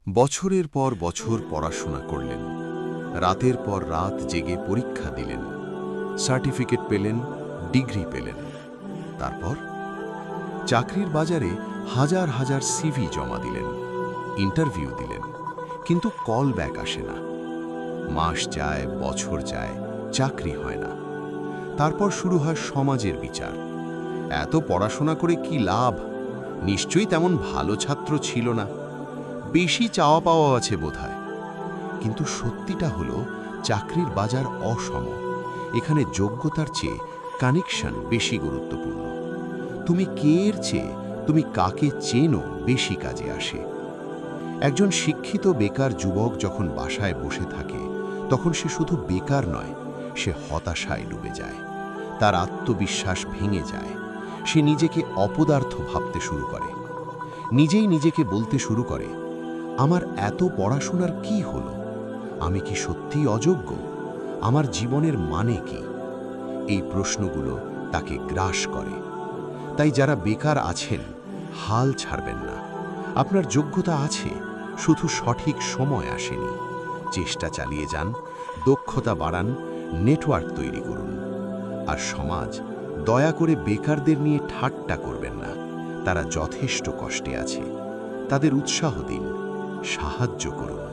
বছরের পর বছর পড়াশোনা করলেন, রাতের পর রাত জেগে পরীক্ষা দিলেন, সার্টিফিকেট পেলেন, ডিগ্রি পেলেন। তারপর চাকরির বাজারে হাজার হাজার সিভি জমা দিলেন, ইন্টারভিউ দিলেন, কিন্তু কল ব্যাক আসে না। মাস যায়, বছর যায়, চাকরি হয় না। তারপর শুরু হয় সমাজের বিচার। এত পড়াশোনা করে কি লাভ? নিশ্চয়ই তেমন ভালো ছাত্র ছিল না, বেশি চাওয়া পাওয়া আছে বোধহয়। কিন্তু সত্যিটা হলো, চাকরির বাজার অসম। এখানে যোগ্যতার চেয়ে কানেকশন বেশি গুরুত্বপূর্ণ। তুমি কে এর চেয়ে তুমি কাকে চেনো বেশি কাজে আসে। একজন শিক্ষিত বেকার যুবক যখন বাসায় বসে থাকে, তখন সে শুধু বেকার নয়, সে হতাশায় ডুবে যায়। তার আত্মবিশ্বাস ভেঙে যায়। সে নিজেকে অপদার্থ ভাবতে শুরু করে। নিজেই নিজেকে বলতে শুরু করে, আমার এত পড়াশোনার কি হলো? আমি কি সত্যিই অযোগ্য? আমার জীবনের মানে কি? এই প্রশ্নগুলো তাকে গ্রাস করে। তাই যারা বেকার আছেন, হাল ছাড়বেন না। আপনার যোগ্যতা আছে, শুধু সঠিক সময় আসেনি। চেষ্টা চালিয়ে যান, দক্ষতা বাড়ান, নেটওয়ার্ক তৈরি করুন। আর সমাজ, দয়া করে বেকারদের নিয়ে ঠাট্টা করবেন না। তারা যথেষ্ট কষ্টে আছে। তাদের উৎসাহ দিন, সাহায্য করুন।